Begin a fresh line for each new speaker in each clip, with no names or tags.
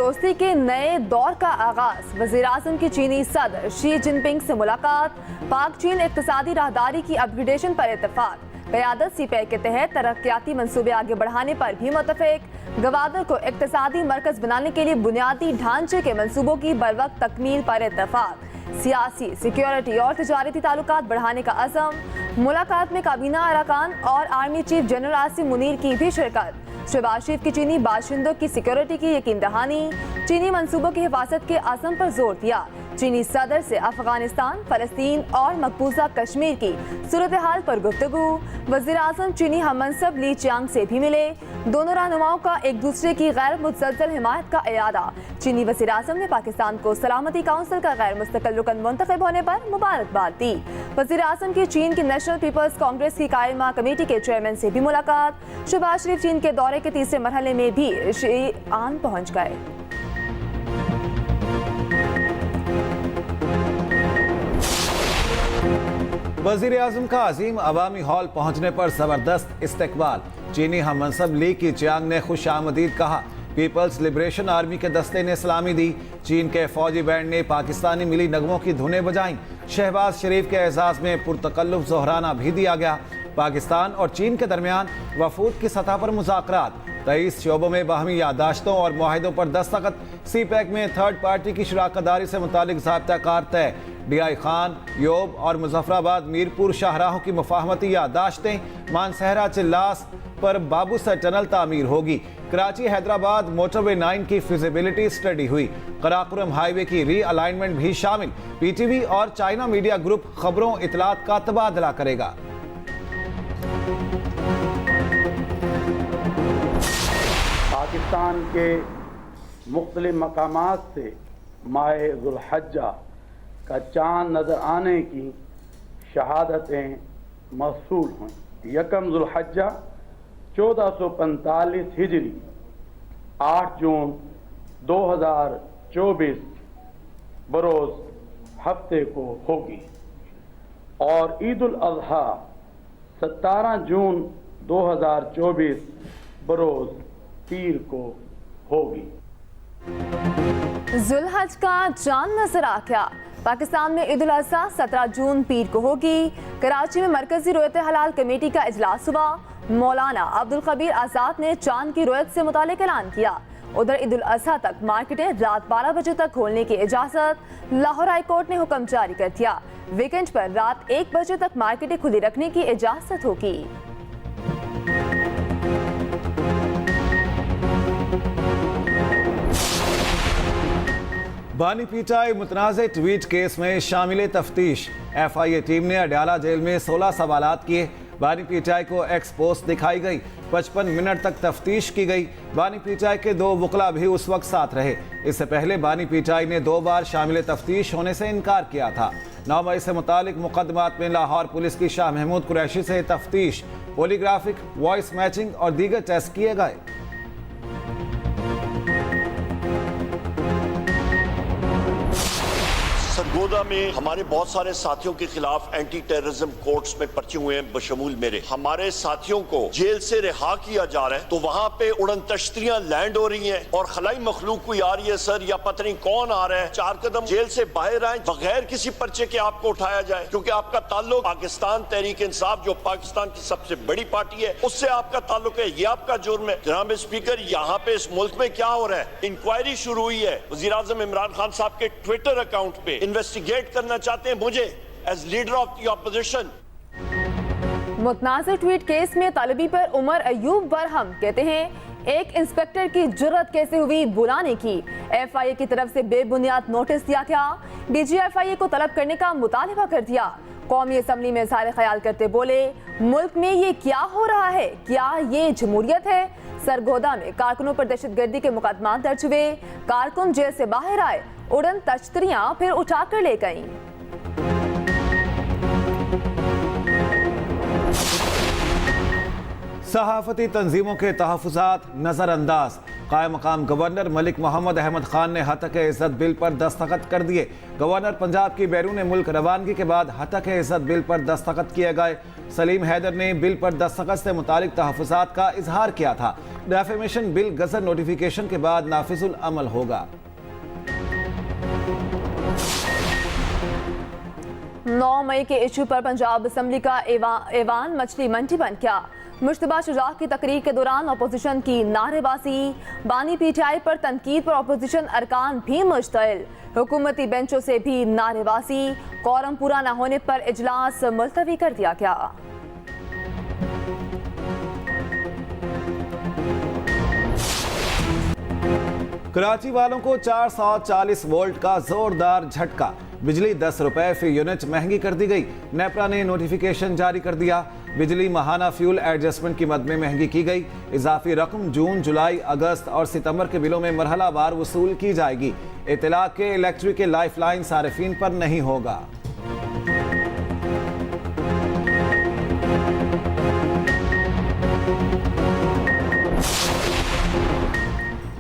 दोस्ती के नए दौर का आगाज। वज़ीर-ए-आज़म की चीनी सदर शी जिनपिंग से मुलाकात। पाक चीन इक़्तिसादी राहदारी की अपग्रेडेशन पर इत्तेफाक। क़यादत सीपैक के तहत तरक्याती मंसूबे आगे बढ़ाने पर भी मुत्तफ़िक। गवादर को इक़्तिसादी मरकज़ बनाने के लिए बुनियादी ढांचे के मंसूबों की बरवक्त तकमील पर इत्तेफाक। सियासी, सिक्योरिटी और तिजारती ताल्लुकात बढ़ाने का अज़म। मुलाकात में काबीना अरकान और army chief general Asim Munir की भी शिरकत। शहबाज शरीफ की चीनी बाशिंदों की सिक्योरिटी की यकीन दहानी। चीनी मंसूबों की हिफाजत के आज़म पर जोर दिया। चीनी सदर से अफगानिस्तान, फ़लस्तीन और मकबूजा कश्मीर की सूरत हाल पर गुफ्तगू। वज़ीर-ए-आज़म चीनी हममनसब ली चियांग से भी मिले। दोनों रहनुमाओं का एक दूसरे की गैर मुतज़लज़ल हिमायत का इरादा। चीनी वज़ीर-ए-आज़म ने पाकिस्तान को सलामती काउंसिल का गैर मुस्तकिल रुकन मुंतखब होने पर मुबारकबाद दी। वज़ीर-ए-आज़म की चीन की नेशनल पीपल्स कांग्रेस की कायमा कमेटी के चेयरमैन से भी मुलाकात। शहबाज शरीफ चीन के दौरे के तीसरे मरहले में भी शीआन पहुँच गए।
वज़ीर-ए-आज़म का अजीम अवामी हॉल पहुंचने पर जबरदस्त इस्तकबाल। चीनी हममनसब ली की चियांग ने खुश आमदीद कहा। पीपल्स लिबरेशन आर्मी के दस्ते ने सलामी दी। चीन के फौजी बैंड ने पाकिस्तानी मिली नगमों की धुनें बजाईं। शहबाज शरीफ के एजाज़ में पुरतकल्लुफ़ ज़ोहराना भी दिया गया। पाकिस्तान और चीन के दरमियान वफूद की सतह पर मुज़ाकरात। 23 शोबों में बाहमी यादाश्तों और मुआहिदों पर दस्तखत। सीपैक में थर्ड पार्टी की शराकतदारी से मुतालिक ज़ाब्ता-कार तय। डीआई खान, योब और मुजफ्फराबाद मीरपुर शाहराहों की मुफाहमती यादाश्तें। मानसहरा चिल्लास पर बाबूसर टनल तामीर होगी। कराची हैदराबाद मोटरवे 9 की फिजिबिलिटी स्टडी हुई। कराकुरम हाईवे की री अलाइनमेंट भी शामिल। पीटीवी और चाइना मीडिया ग्रुप खबरों इतलात का तबादला करेगा।
पाकिस्तान के मुख्तलिफ मकामात से माह ज़ुल्हज्जा का चाँद नज़र आने की शहादतें मौसूल हुई। यकम ज़ुल्हज्जा 1445 हिजरी 8 जून 2024 बरोज़ हफ्ते को होगी और ईद उल अज़हा 17 जून 2024 बरोज़ पीर को होगी।
जुल्हज का चांद नजर आ गया। पाकिस्तान में ईद उल अज़हा 17 जून पीर को होगी। कराची में मरकजी रोयत हलाल कमेटी का इजलास हुआ। मौलाना अब्दुल खबीर आज़ाद ने चांद की रोयत से मुतालिक ऐलान किया। उधर ईद उल अज़हा तक मार्केटें रात 12 बजे तक खोलने की इजाज़त। लाहौर हाई कोर्ट ने हुक्म जारी कर दिया। वीकेंड पर रात 1 बजे तक मार्केटें खुली रखने की इजाज़त होगी।
बानी पीटाई मुतनाज़ ट्वीट केस में शामिल तफ्तीश। FIA टीम ने अडयाला जेल में 16 सवालात किए। बानी पीटाई को एक्स पोस्ट दिखाई गई। 55 मिनट तक तफ्तीश की गई। बानी पीटाई के 2 वकला भी उस वक्त साथ रहे। इससे पहले बानी पीटाई ने 2 बार शामिल तफ्तीश होने से इनकार किया था। 9 मई से मुतालिक मुकदमात में लाहौर पुलिस की शाह महमूद कुरैशी से तफ्तीश, पोलीग्राफिक, वॉइस मैचिंग और दीगर टेस्ट किए गए।
सरगोदा में हमारे बहुत सारे साथियों के खिलाफ एंटी टेररिज्म कोर्ट्स में पर्चे हुए हैं, बशमूल मेरे। हमारे साथियों को जेल से रिहा किया जा रहा है तो वहां पे उड़न तश्तरियां लैंड हो रही हैं और खलाई मखलूक कोई आ रही है सर, या पता नहीं कौन आ रहा है। 4 कदम जेल से बाहर आए बगैर किसी पर्चे के आपको उठाया जाए, क्योंकि आपका ताल्लुक पाकिस्तान तहरीक इंसाफ जो पाकिस्तान की सबसे बड़ी पार्टी है उससे आपका ताल्लुक है। ये आपका जुर्म है। जनाब स्पीकर, यहाँ पे इस मुल्क में क्या हो रहा है? इंक्वायरी शुरू हुई है। वज़ीर-ए-आज़म इमरान खान साहब के ट्विटर अकाउंट पे इन्वेस्टिगेट करना चाहते हैं मुझे as leader of the opposition.
मुतनाज़ ट्वीट केस में तलबी पर उमर अयूब बरहम कहते हैं, एक इंस्पेक्टर की जुर्रत कैसे हुई बुलाने की। FIA की तरफ से बेबुनियाद नोटिस दिया गया। DG FIA को तलब करने का मुतालबा कर दिया। कौमी असम्बली में इज़हार ख्याल करते बोले, मुल्क में ये क्या हो रहा है? क्या ये जमहूरियत है? सरगोदा में कारकुनों पर दहशतगर्दी के मुकदमा दर्ज हुए। कारकुन जेल से बाहर आए, उड़न तश्तरियां फिर उठाकर ले गईं।
सहाफती तंजीमों के तहफ़्फ़ुज़ात नज़रअंदाज। कायम मकाम गवर्नर मलिक मोहम्मद अहमद खान ने हतक इज़्ज़त बिल पर दस्तखत कर दिए। गवर्नर पंजाब की बैरून मुल्क रवानगी के बाद हतक इज़्ज़त बिल पर दस्तखत किए गए। सलीम हैदर ने बिल पर दस्तखत से मुतालिक तहफ़्फ़ुज़ात का इजहार किया था। डेफेमेशन बिल गजट नोटिफिकेशन के बाद नाफिजुल अमल होगा।
9 मई के इशू पर पंजाब असेंबली का ऐवान मछली मंडी बंद किया। मुश्तबा शुजा की तकरीर के दौरान अपोजिशन की नारेबाजी, बानी पीटीआई पर तनकीद पर अपोजिशन अरकान भी मुश्तइल, हुकूमती बेंचों से भी नारेबाजी, कोरम पूरा न होने पर इजलास मुलतवी कर दिया गया।
कराची वालों को 440 वोल्ट का जोरदार झटका, बिजली 10 रुपए फी यूनिट महंगी कर दी गई। नेपरा ने नोटिफिकेशन जारी कर दिया। बिजली माहाना फ्यूल एडजस्टमेंट की मद में महंगी की गई। इजाफी रकम जून, जुलाई, अगस्त और सितंबर के बिलों में मरहलावार वसूल की जाएगी। इतला के इलेक्ट्रिक के लाइफलाइन सारिफीन पर नहीं होगा।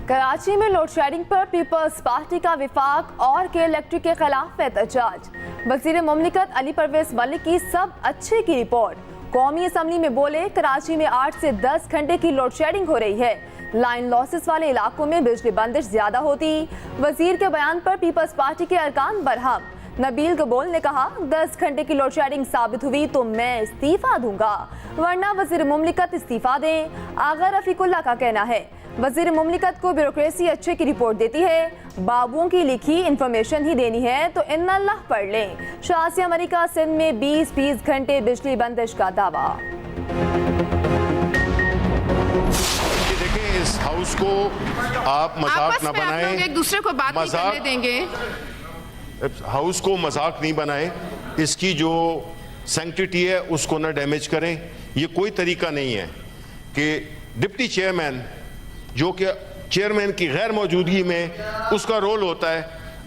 कराची में लोड शेडिंग पर पीपल्स पार्टी का विफाक और के इलेक्ट्रिक के खिलाफ एहतजाज। वजीर मुमलिकत अली परवेज मलिक की सब अच्छे की रिपोर्ट। कौमी असम्बली में बोले, कराची में 8 से 10 घंटे की लोड शेडिंग हो रही है। लाइन लॉसेस वाले इलाकों में बिजली बंदिश ज्यादा होती। वजीर के बयान पर पीपल्स पार्टी के अरकान बरहम। नबील गबोल ने कहा, 10 घंटे की लोड शेडिंग साबित हुई तो मैं इस्तीफा दूंगा, वरना वजीर मुमलिकत इस्तीफा दें। आगा रफीकुल्ला का कहना है, वजीर मुमलिकत को ब्यूरोक्रेसी अच्छे की रिपोर्ट देती है, बाबुओं की लिखी इंफॉर्मेशन ही देनी है तो इन्नल्लाह पढ़ लें। शासिया अमेरिका सिंध में 20 घंटे बिजली बंदिश का दावा।
देखिए, इस हाउस को आप मजाक न बनाएं,
एक दूसरे को बात नहीं करने देंगे।
हाउस को मजाक नहीं बनाएं, इसकी जो सैंक्टिटी है उसको ना डैमेज करें। ये कोई तरीका नहीं है कि डिप्टी चेयरमैन, जो कि चेयरमैन की गैर मौजूदगी में उसका रोल होता है,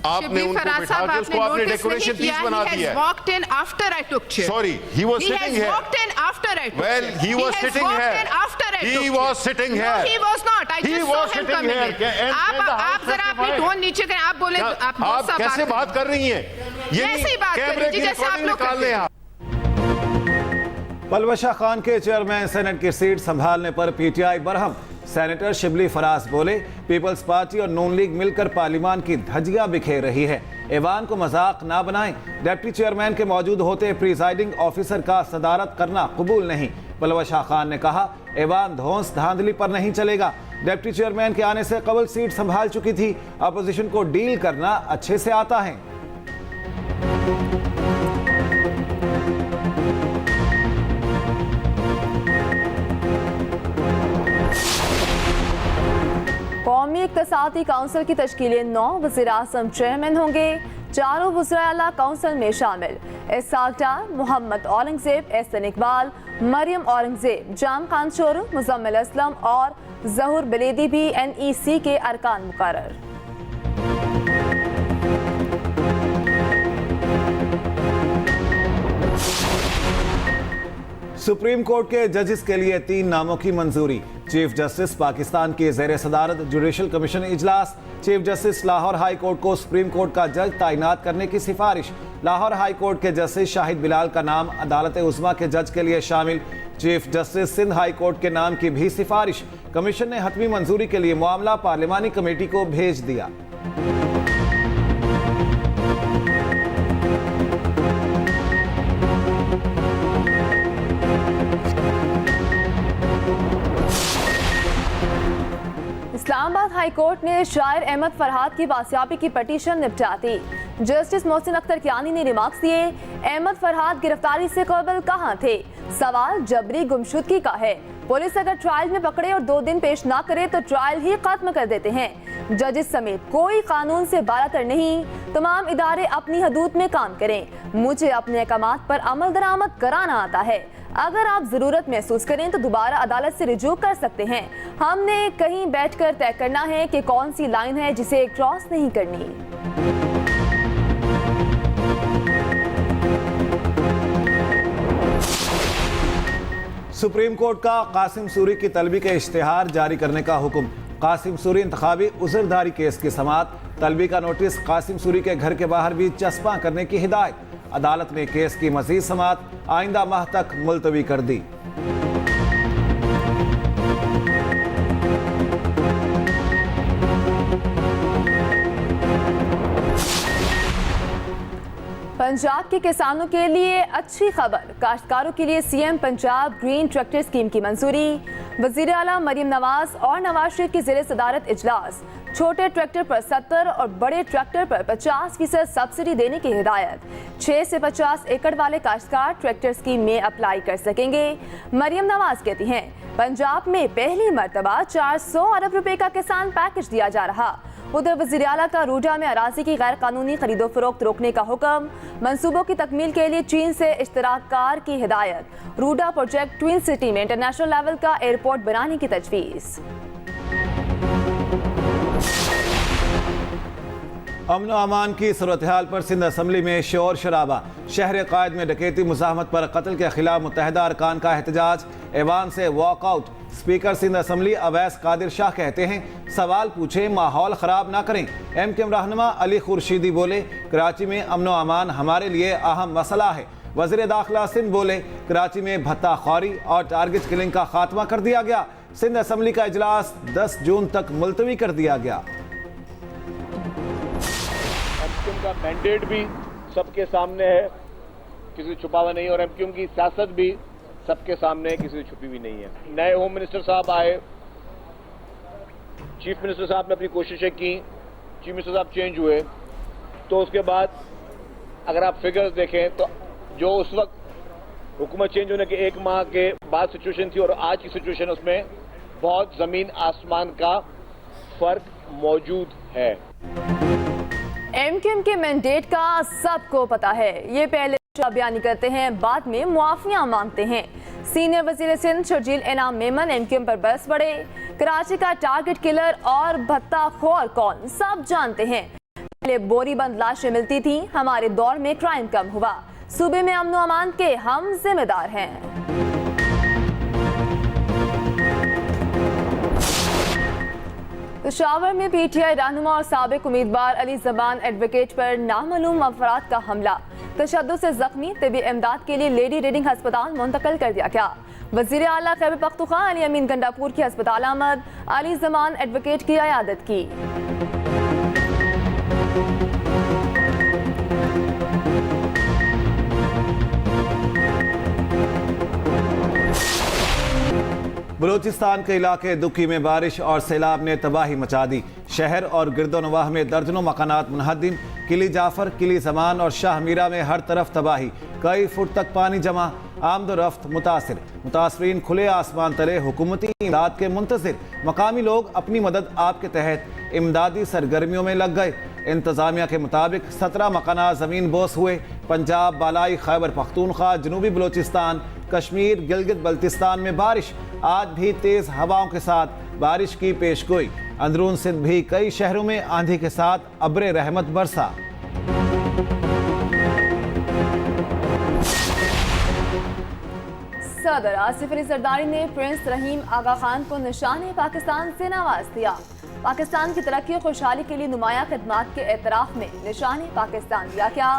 आपने उनको बिठा के उसको आपने डेकोरेशन पीस बना दिया है।
Walked in after I took chair.
Sorry, he was sitting here.
Walked in after I took
Well,
chair.
he was sitting
walked
here.
in after I
He
took chair.
was sitting here.
No, he was not. I
He
just
was
saw him
sitting
coming
here.
in. आप जरा अपनी tone नीचे करें। आप बोले, आप बहुत
आप
सा
कैसे बात कर रही हैं?
कैसे ही बात कर रही हैं, जैसे आप लोग
निकाल लें।
पलवशा खान के चेयरमैन सेनेट की सीट संभालने पर पीटीआई बरहम। सेनेटर शिबली फराज बोले, पीपल्स पार्टी और नून लीग मिलकर पार्लियामान की धज्जियां बिखेर रही है, ऐवान को मजाक ना बनाएं। डिप्टी चेयरमैन के मौजूद होते प्रिजाइडिंग ऑफिसर का सदारत करना कबूल नहीं। पलवशा खान ने कहा, ऐवान धौंस धांधली पर नहीं चलेगा। डिप्टी चेयरमैन के आने से कबल सीट संभाल चुकी थी, अपोजिशन को डील करना अच्छे से आता है।
कौमी इक्तसादी काउंसिल की तश्कील 9 वज़ीर-ए-आज़म चेयरमैन होंगे। 4 वज़ीर-ए-आला काउंसिल में शामिल इसहाक डार, मोहम्मद औरंगजेब, एहसन इकबाल, मरियम औरंगजेब, जाम खान शोरू, मुजम्मिल असलम और जहूर बलेदी भी NEC के अरकान मुकर्रर।
सुप्रीम कोर्ट के जजेस के लिए 3 नामों की मंजूरी। चीफ जस्टिस पाकिस्तान के ज़ेर सदारत जुडिशल कमीशन इजलास। Chief justice Lahore high court को सुप्रीम कोर्ट का जज तैनात करने की सिफारिश। लाहौर हाई कोर्ट के जस्टिस शाहिद बिलाल का नाम अदालत उज़्मा के जज के लिए शामिल। Chief justice Sindh high court के नाम की भी सिफारिश। कमीशन ने हतमी मंजूरी के लिए मामला पार्लिमानी कमेटी को भेज दिया।
इस्लामाबाद हाई कोर्ट ने शायर अहमद फरहाद की बासियाबी की पटिशन निपटा दी। जस्टिस मोहसिन अख्तर कियानी ने रिमार्क्स दिए, अहमद फरहाद गिरफ्तारी से कबल कहां थे? सवाल जबरी गुमशुदगी का है। पुलिस अगर ट्रायल में पकड़े और 2 दिन पेश ना करे तो ट्रायल ही खत्म कर देते हैं। जजेस समेत कोई कानून से बालातर नहीं। तमाम इदारे अपनी हदूद में काम करें। मुझे अपने अहकामात पर अमल दरामद कराना आता है। अगर आप जरूरत महसूस करें तो दोबारा अदालत से रिजू कर सकते हैं। हमने कहीं बैठकर तय करना है कि कौन सी लाइन है जिसे क्रॉस नहीं करनी।
सुप्रीम कोर्ट का कासिम सूरी की तलबी के इश्तिहार जारी करने का हुक्म। कासिम सूरी इंतखाबी उज़रदारी केस की समाअत। तलबी का नोटिस कासिम सूरी के घर के बाहर भी चस्पा करने की हिदायत। अदालत ने केस की मजीद समाअत आइंदा माह तक मुलतवी कर दी।
पंजाब के किसानों के लिए अच्छी खबर, काश्तकारों के लिए CM Punjab green tractor scheme की मंजूरी। वजीर आला मरीम नवाज और नवाज शरीफ की जिले सदारत इजलास। छोटे ट्रैक्टर पर 70 और बड़े ट्रैक्टर पर 50% सब्सिडी देने की हिदायत। 6 से 50 एकड़ वाले काश्तकार ट्रैक्टर स्कीम में अप्लाई कर सकेंगे। मरीम नवाज कहती हैं, पंजाब में पहली मर्तबा 400 अरब रुपए का किसान पैकेज दिया जा रहा। उधर वज़ीर आला का रूडा में अराजी की गैर कानूनी खरीदो फरोख्त रोकने का हुक्म। मंसूबों की तकमील के लिए चीन से इश्तराककार की हिदायत। रूडा प्रोजेक्ट ट्विन सिटी में इंटरनेशनल लेवल का एयरपोर्ट बनाने की तजवीज़।
अमन अमान की सूरत हाल पर सिंध असम्बली में शोर शराबा। शहर कायद में डकैती मुज़ाहमत पर कत्ल के खिलाफ मुत्तहिदा अरकान का एहतजाज। ऐवान से walkout. Speaker Sindh assembly Awais Qadir Shah कहते हैं, सवाल पूछे, माहौल ख़राब ना करें। MKM रहनुमा अली खुर्शीदी बोले, कराची में अमन व अमान हमारे लिए अहम मसला है। वज़ीर दाखिला सिंध बोले, कराची में भत्ता खौरी और टारगेट किलिंग का खात्मा कर दिया गया। सिंध असम्बली का इजलास 10 जून तक मुलतवी कर दिया गया।
MKM का मैंडेट भी सबके सामने है, किसी छुपावा नहीं, और MKM की सियासत भी सबके सामने है, किसी छुपी भी नहीं है। नए होम मिनिस्टर साहब आए, चीफ मिनिस्टर साहब ने अपनी कोशिशें की, चीफ मिनिस्टर साहब चेंज हुए, तो उसके बाद अगर आप फिगर्स देखें तो जो उस वक्त हुकूमत चेंज होने के 1 माह के बाद सिचुएशन थी और आज की सिचुएशन, उसमें बहुत जमीन आसमान का फर्क मौजूद है।
MKM के मैंडेट का सबको पता है। ये पहले बयानी करते हैं, बाद में मुआफिया मांगते हैं। सीनियर वजीर सिंध शर्जील इनाम मेमन MKM पर बरस पड़े। कराची का टारगेट किलर और भत्ता खोर कौन, सब जानते हैं। पहले बोरी बंद लाशें मिलती थी, हमारे दौर में क्राइम कम हुआ। सूबे में अमन व अमान के हम जिम्मेदार हैं। पेशावर में PTI रहनुमा और साबिक उम्मीदवार अली ज़मान एडवोकेट पर नामालूम अफराद का हमला। तशद्दुद से जख्मी, तिबी इमदाद के लिए लेडी रीडिंग अस्पताल मुंतकिल कर दिया गया। वज़ीर आला खैबर पख्तूनख्वा अली अमीन गंडापुर की अस्पताल आमद, अली ज़मान एडवोकेट की इयादत की।
बलूचिस्तान के इलाके दुखी में बारिश और सैलाब ने तबाही मचा दी। शहर और गिरदोनवाह में दर्जनों मकानात मुनहदिम। किली जाफर, किली जमान और शाह मीरा में हर तरफ तबाही। कई फुट तक पानी जमा। आमदोरफ्त मुतासिर। मुतासरीन खुले आसमान तले हुकूमती इमदाद के मुंतज़िर। मकामी लोग अपनी मदद आपके तहत इमदादी सरगर्मियों में लग गए। इंतजामिया के मुताबिक 17 मकाना ज़मीन बोस हुए। पंजाब, बालाई खैबर पख्तूनख्वा, जनूबी बलूचिस्तान, कश्मीर, गिलगित बल्तिस्तान में बारिश। आज भी तेज हवाओं के साथ बारिश की पेशगोई। अंदरून सिंध भी कई शहरों में आंधी के साथ अब्रे रहमत बरसा।
सदर आसिफ अली जरदारी ने प्रिंस रहीम आगा खान को निशान पाकिस्तान से नवाज दिया। पाकिस्तान की तरक्की और खुशहाली के लिए नुमाया खिदमात के एतराफ़ में निशान पाकिस्तान दिया गया।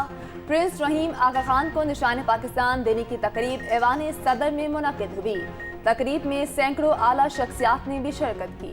प्रिंस रहीम आगा खान को निशान पाकिस्तान देने की तकरीब ऐवान सदर में मुनक़िद हुई। तकरीब में सैकड़ों आला शख्सियात ने भी शिरकत की।